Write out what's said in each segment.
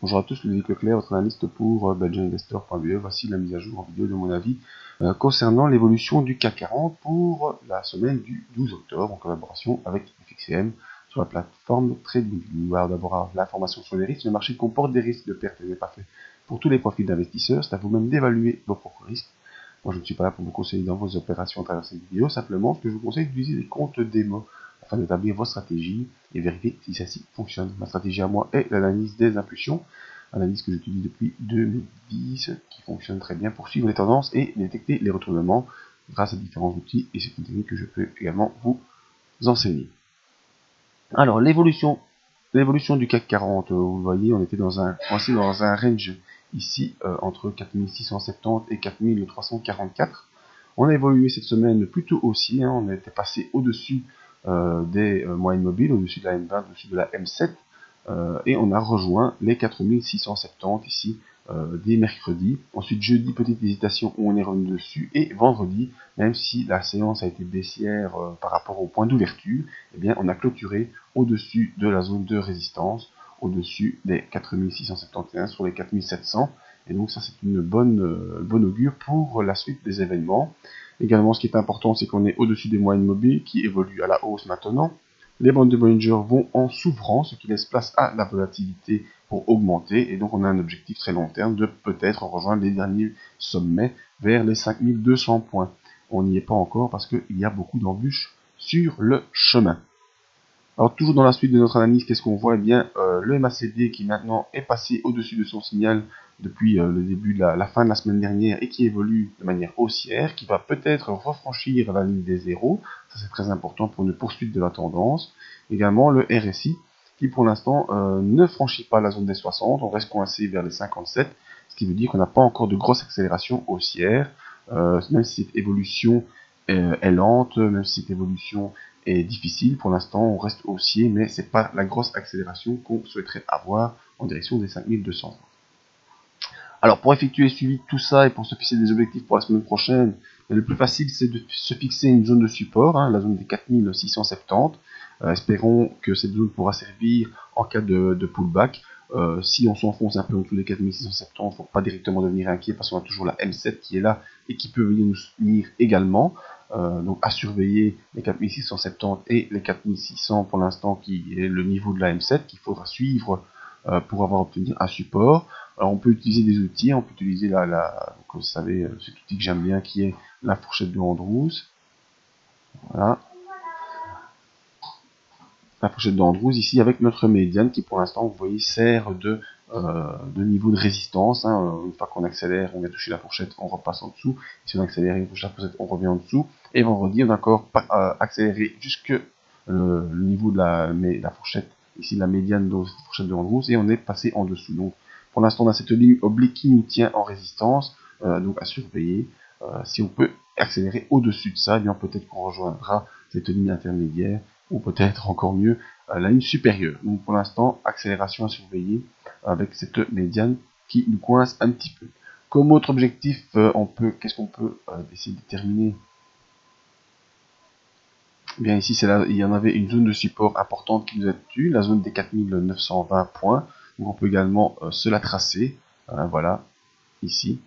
Bonjour à tous, Ludovic Leclerc, votre analyste pour belgianinvestor.be. Voici la mise à jour en vidéo de mon avis concernant l'évolution du CAC 40 pour la semaine du 12 octobre en collaboration avec FXCM sur la plateforme TradingView. Alors d'abord l'information sur les risques. Le marché comporte des risques de perte et n'est pas fait pour tous les profils d'investisseurs. C'est à vous-même d'évaluer vos propres risques. Moi je ne suis pas là pour vous conseiller dans vos opérations à travers cette vidéo, simplement ce que je vous conseille d'utiliser des comptes démo afin d'établir vos stratégies et vérifier si celle-ci fonctionne. Ma stratégie à moi est l'analyse des impulsions, analyse que j'utilise depuis 2010, qui fonctionne très bien pour suivre les tendances et détecter les retournements grâce à différents outils, et c'est une technique que je peux également vous enseigner. Alors l'évolution du CAC 40, vous voyez, on était coincé dans un range ici entre 4670 et 4344. On a évolué cette semaine plutôt haussier, on était passé au-dessus des moyennes mobiles, au-dessus de la M20, au-dessus de la M7, et on a rejoint les 4670 ici dès mercredi. Ensuite jeudi, petite hésitation où on est revenu dessus, et vendredi, même si la séance a été baissière par rapport au point d'ouverture, eh bien on a clôturé au-dessus de la zone de résistance, au-dessus des 4671 sur les 4700, et donc ça c'est une bonne augure pour la suite des événements. Également, ce qui est important, c'est qu'on est au-dessus des moyennes mobiles qui évoluent à la hausse maintenant. Les bandes de Bollinger vont en s'ouvrant, ce qui laisse place à la volatilité pour augmenter, et donc on a un objectif très long terme de peut-être rejoindre les derniers sommets vers les 5200 points. On n'y est pas encore parce qu'il y a beaucoup d'embûches sur le chemin. Alors toujours dans la suite de notre analyse, qu'est-ce qu'on voit? Eh bien, le MACD qui maintenant est passé au-dessus de son signal depuis le début de la fin de la semaine dernière et qui évolue de manière haussière, qui va peut-être refranchir la ligne des zéros, ça c'est très important pour une poursuite de la tendance. Également le RSI qui pour l'instant ne franchit pas la zone des 60, on reste coincé vers les 57, ce qui veut dire qu'on n'a pas encore de grosse accélération haussière, même si cette évolution est lente, même si cette évolution est difficile. Pour l'instant, on reste haussier, mais c'est pas la grosse accélération qu'on souhaiterait avoir en direction des 5200. Alors, pour effectuer le suivi de tout ça et pour se fixer des objectifs pour la semaine prochaine, le plus facile, c'est de se fixer une zone de support, la zone des 4670. Espérons que cette zone pourra servir en cas de pullback. Si on s'enfonce un peu en dessous des 4670, il ne faut pas directement devenir inquiet parce qu'on a toujours la M7 qui est là et qui peut venir nous soutenir également. Donc à surveiller les 4670 et les 4600 pour l'instant qui est le niveau de la M7 qu'il faudra suivre pour avoir obtenu un support. Alors on peut utiliser des outils, on peut utiliser comme vous savez, cet outil que j'aime bien qui est la fourchette de Andrews. Voilà. La fourchette de Andrews ici avec notre médiane qui pour l'instant vous voyez sert de niveau de résistance. Une fois qu'on accélère, on vient toucher la fourchette, on repasse en dessous. Si on accélère, on touche la fourchette, on revient en dessous. Et vendredi, on a encore accéléré jusque le niveau de la fourchette, ici la médiane de cette fourchette de Andrews, et on est passé en dessous. Donc pour l'instant, on a cette ligne oblique qui nous tient en résistance, donc à surveiller. Si on peut accélérer au-dessus de ça, eh bien peut-être qu'on rejoindra cette ligne intermédiaire, ou peut-être encore mieux la ligne supérieure. Donc pour l'instant, accélération à surveiller avec cette médiane qui nous coince un petit peu. Comme autre objectif, qu'est-ce qu'on peut essayer de déterminer? Bien ici, il y en avait une zone de support importante qui nous a tenu, la zone des 4920 points. Donc on peut également se la tracer. Voilà, ici.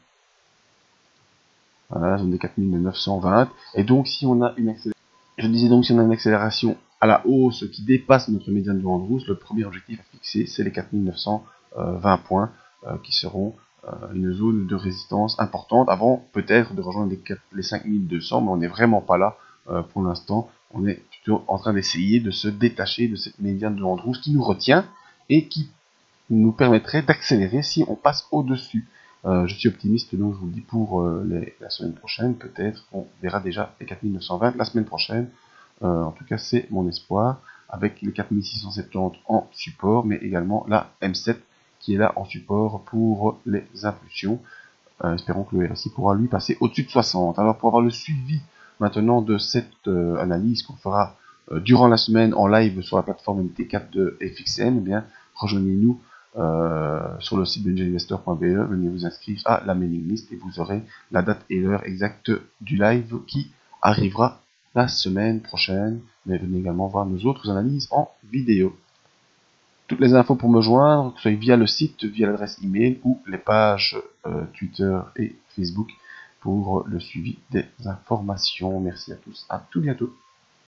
Voilà, la zone des 4920. Et donc si on a une accélération, je disais donc si on a une accélération à la hausse qui dépasse notre médiane de Andrews, le premier objectif à fixer, c'est les 4920 points qui seront une zone de résistance importante avant peut-être de rejoindre les 5200, mais on n'est vraiment pas là pour l'instant. On est plutôt en train d'essayer de se détacher de cette médiane de Andrews qui nous retient et qui nous permettrait d'accélérer si on passe au-dessus. Je suis optimiste, donc je vous le dis pour la semaine prochaine, peut-être on verra déjà les 4920 la semaine prochaine. En tout cas, c'est mon espoir, avec les 4670 en support, mais également la M7 qui est là en support pour les impulsions. Espérons que le RSI pourra lui passer au-dessus de 60. Alors pour avoir le suivi maintenant de cette analyse qu'on fera durant la semaine en live sur la plateforme MT4 de FXM, eh bien rejoignez-nous sur le site belgianinvestor.be, venez vous inscrire à la mailing list et vous aurez la date et l'heure exacte du live qui arrivera la semaine prochaine, mais venez également voir nos autres analyses en vidéo. toutes les infos pour me joindre, que ce soit via le site, via l'adresse email ou les pages Twitter et Facebook pour le suivi des informations. Merci à tous, à tout bientôt.